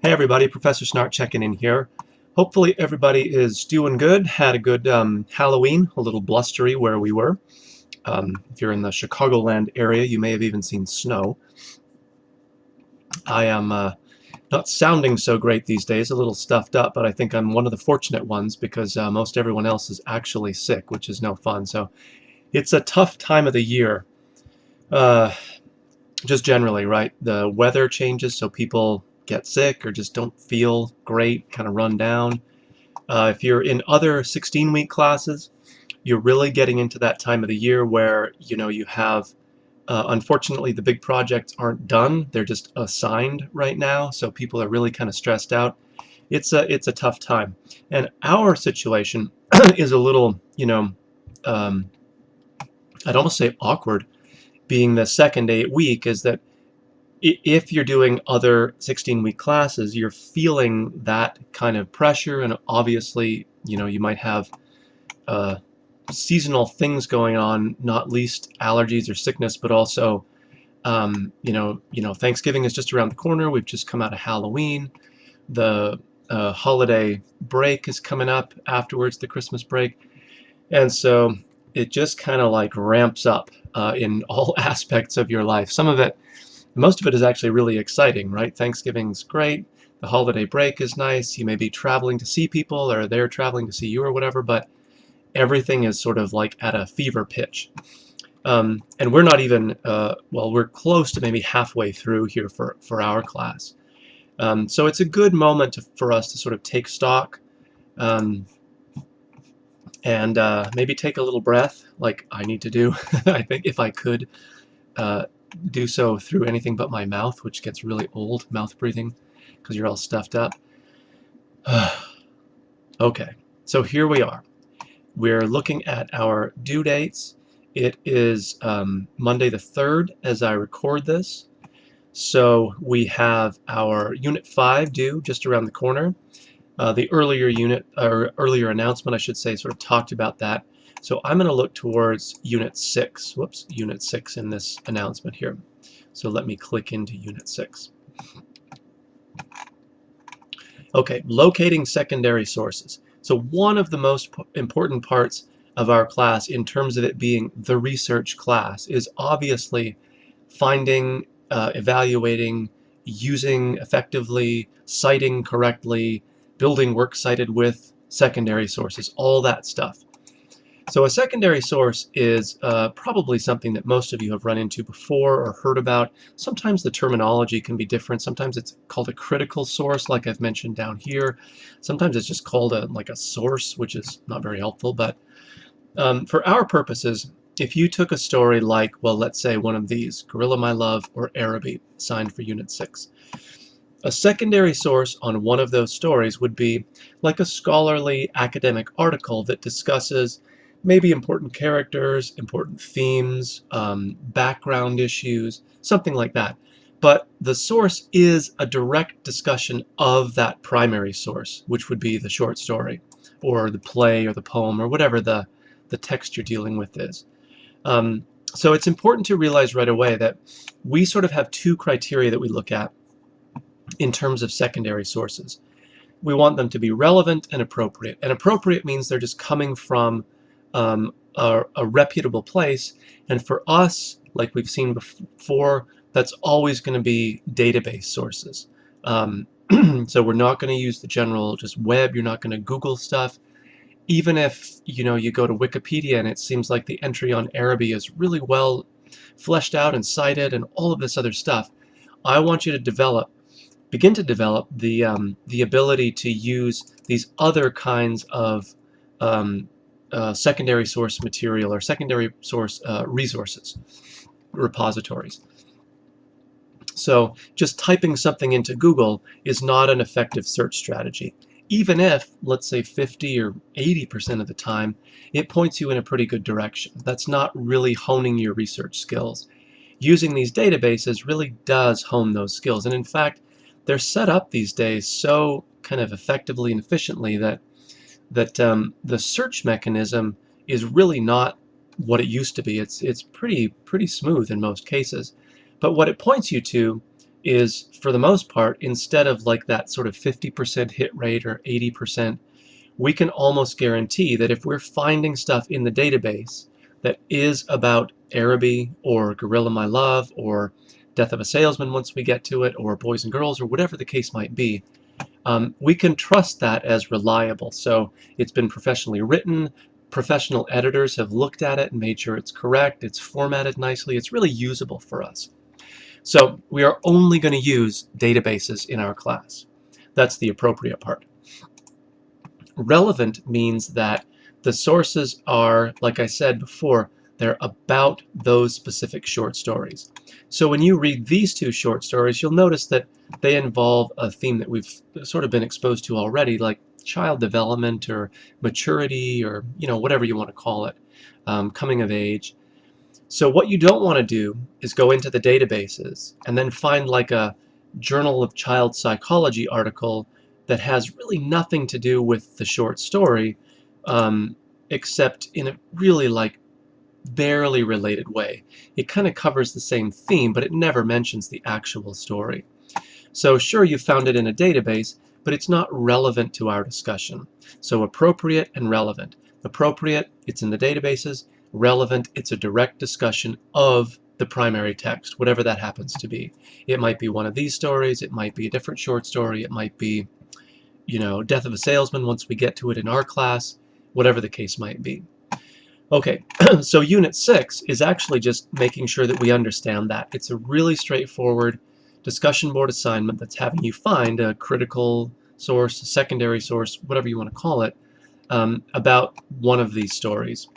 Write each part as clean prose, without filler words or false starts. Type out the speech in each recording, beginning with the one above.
Hey everybody, Professor Snart checking in here. Hopefully everybody is doing good. Had a good Halloween, a little blustery where we were. If you're in the Chicagoland area, you may have even seen snow. I am not sounding so great these days, a little stuffed up, but I think I'm one of the fortunate ones because most everyone else is actually sick, which is no fun. So it's a tough time of the year, uh, just generally, right? The weather changes, so people get sick or just don't feel great, kind of run down. If you're in other 16-week classes, you're really getting into that time of the year where you have unfortunately the big projects aren't done, they're just assigned right now, so people are really kind of stressed out. It's a tough time, and our situation is a little, um, I'd almost say awkward, being the second 8 week. Is that if you're doing other 16-week classes, you're feeling that kind of pressure, and obviously, you might have uh, seasonal things going on, not least allergies or sickness, but also, Thanksgiving is just around the corner. We've just come out of Halloween. The holiday break is coming up afterwards, the Christmas break, and so it just kind of like ramps up in all aspects of your life. Most of it is actually really exciting, right? Thanksgiving's great. The holiday break is nice. You may be traveling to see people, or they're traveling to see you, or whatever, but everything is sort of like at a fever pitch. And we're not even, we're close to maybe halfway through here for our class. So it's a good moment for us to sort of take stock, um, and maybe take a little breath, like I need to do. I think if I could uh, do so through anything but my mouth, which gets really old, mouth breathing, because you're all stuffed up. Okay, so here we are. We're looking at our due dates. It is Monday the 3rd as I record this. So we have our Unit 5 due just around the corner. The earlier announcement, I should say, sort of talked about that. So I'm going to look towards Unit 6. Whoops, Unit 6 in this announcement here. So let me click into Unit 6. Okay, locating secondary sources. So one of the most important parts of our class, in terms of it being the research class, is obviously finding, evaluating, using effectively, citing correctly, building works cited with secondary sources, all that stuff. So a secondary source is probably something that most of you have run into before or heard about. Sometimes the terminology can be different. Sometimes it's called a critical source, like I've mentioned down here. Sometimes it's just called like a source, which is not very helpful. But for our purposes, if you took a story like, well, let's say one of these, Gorilla My Love or Araby, signed for Unit 6, a secondary source on one of those stories would be like a scholarly academic article that discusses maybe important characters, important themes, background issues, something like that. But the source is a direct discussion of that primary source, which would be the short story or the play or the poem or whatever the text you're dealing with is. So it's important to realize right away that we sort of have two criteria that we look at in terms of secondary sources. We want them to be relevant and appropriate. And appropriate means they're just coming from a reputable place. And for us, like we've seen before, that's always going to be database sources. So we're not going to use the general just web. You're not going to Google stuff. Even if you go to Wikipedia and it seems like the entry on Araby is really well fleshed out and cited and all of this other stuff, I want you to begin to develop the ability to use these other kinds of secondary source material or secondary source resources, repositories. So just typing something into Google is not an effective search strategy. Even if, let's say, 50 or 80% of the time, it points you in a pretty good direction. That's not really honing your research skills. Using these databases really does hone those skills. And in fact, they're set up these days so kind of effectively and efficiently that the search mechanism is really not what it used to be. It's pretty smooth in most cases. But what it points you to is, for the most part, instead of like that sort of 50% hit rate or 80%, we can almost guarantee that if we're finding stuff in the database that is about Araby or Gorilla My Love or Death of a Salesman once we get to it, or Boys and Girls, or whatever the case might be, we can trust that as reliable. So it's been professionally written, professional editors have looked at it and made sure it's correct, it's formatted nicely, it's really usable for us. So we are only going to use databases in our class. That's the appropriate part. Relevant means that the sources are, like I said before, they're about those specific short stories. So when you read these two short stories, you'll notice that they involve a theme that we've sort of been exposed to already, like child development or maturity, or whatever you want to call it, coming of age. So what you don't want to do is go into the databases and then find like a Journal of Child Psychology article that has really nothing to do with the short story, except in a really like barely related way. It kind of covers the same theme, but it never mentions the actual story. So sure, you found it in a database, but it's not relevant to our discussion. So appropriate and relevant. Appropriate, it's in the databases. Relevant, it's a direct discussion of the primary text, whatever that happens to be. It might be one of these stories, it might be a different short story, it might be, Death of a Salesman once we get to it in our class, whatever the case might be. Okay, so Unit 6 is actually just making sure that we understand that. It's a really straightforward discussion board assignment that's having you find a critical source, a secondary source, whatever you want to call it, about one of these stories.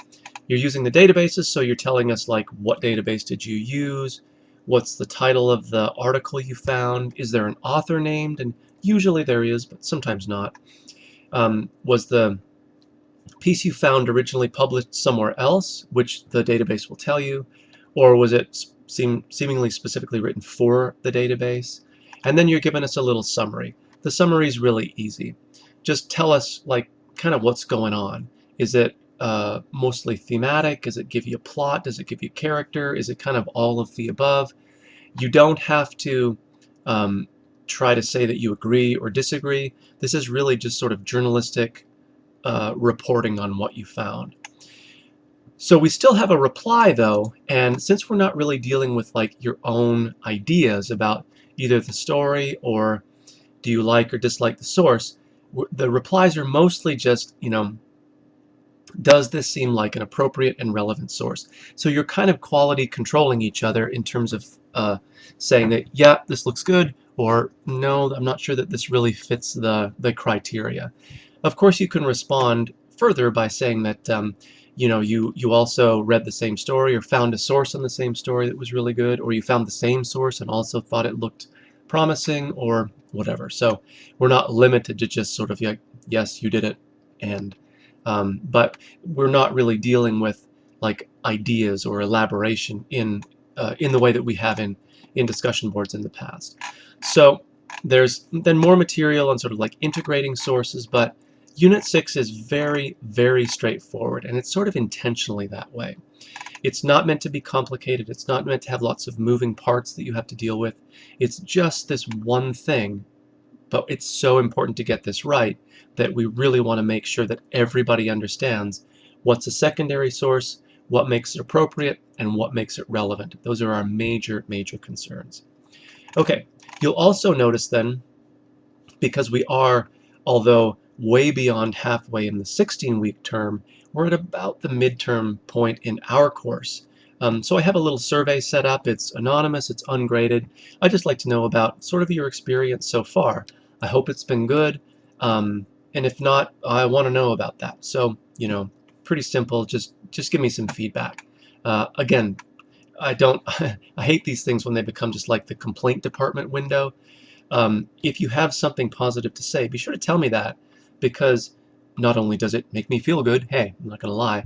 You're using the databases, so you're telling us like what database did you use, what's the title of the article you found, is there an author named, and usually there is, but sometimes not. Was the piece you found originally published somewhere else, which the database will tell you, or was it seemingly specifically written for the database? And then you're giving us a little summary. The summary is really easy. Just tell us like kind of what's going on. Is it mostly thematic? Does it give you a plot? Does it give you character? Is it kind of all of the above? You don't have to try to say that you agree or disagree. This is really just sort of journalistic reporting on what you found. So we still have a reply though, and since we're not really dealing with like your own ideas about either the story or do you like or dislike the source, the replies are mostly just, does this seem like an appropriate and relevant source? So you're kind of quality controlling each other in terms of saying that, yeah, this looks good, or no, I'm not sure that this really fits the criteria. Of course, you can respond further by saying that you also read the same story or found a source on the same story that was really good, or you found the same source and also thought it looked promising, or whatever. So we're not limited to just sort of like, yes, you did it, and but we're not really dealing with like ideas or elaboration in the way that we have in discussion boards in the past. So there's then more material on sort of like integrating sources, but Unit 6 is very, very straightforward, and it's sort of intentionally that way. It's not meant to be complicated. It's not meant to have lots of moving parts that you have to deal with. It's just this one thing, but it's so important to get this right that we really want to make sure that everybody understands what's a secondary source, what makes it appropriate, and what makes it relevant. Those are our major, major concerns. Okay, you'll also notice then, because we are, although way beyond halfway in the 16-week term, we're at about the midterm point in our course. So I have a little survey set up. It's anonymous, it's ungraded. I'd just like to know about sort of your experience so far. I hope it's been good, and if not, I want to know about that. So, pretty simple, just give me some feedback. Again, I don't, I hate these things when they become just like the complaint department window. If you have something positive to say, be sure to tell me that, because not only does it make me feel good, hey, I'm not going to lie,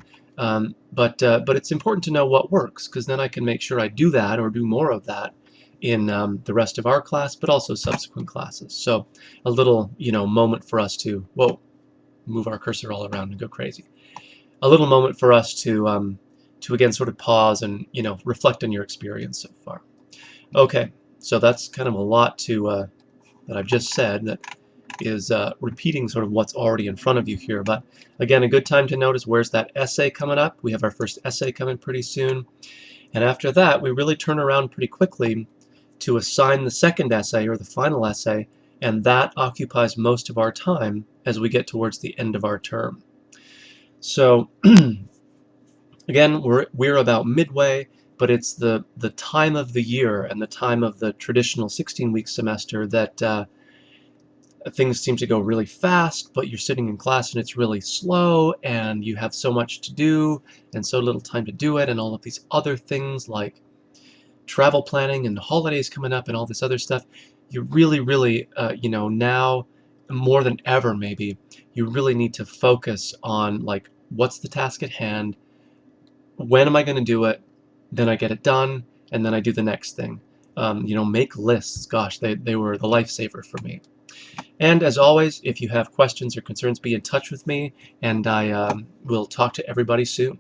but it's important to know what works, because then I can make sure I do that or do more of that in the rest of our class, but also subsequent classes. So a little, moment for us to, whoa, move our cursor all around and go crazy. A little moment for us to again sort of pause and reflect on your experience so far. Okay. So that's kind of a lot to that I've just said that is repeating sort of what's already in front of you here. But again, a good time to notice where's that essay coming up. We have our first essay coming pretty soon. And after that, we really turn around pretty quickly to assign the second essay or the final essay, and that occupies most of our time as we get towards the end of our term. So again, we're about midway, but it's the time of the year and the time of the traditional 16-week semester that things seem to go really fast, but you're sitting in class and it's really slow, and you have so much to do and so little time to do it, and all of these other things like travel planning and holidays coming up and all this other stuff. You really, you know, now more than ever maybe, you really need to focus on like what's the task at hand, when am I going to do it, then I get it done, and then I do the next thing. You know, make lists. Gosh, they were the lifesaver for me. And as always, if you have questions or concerns, be in touch with me, and I will talk to everybody soon.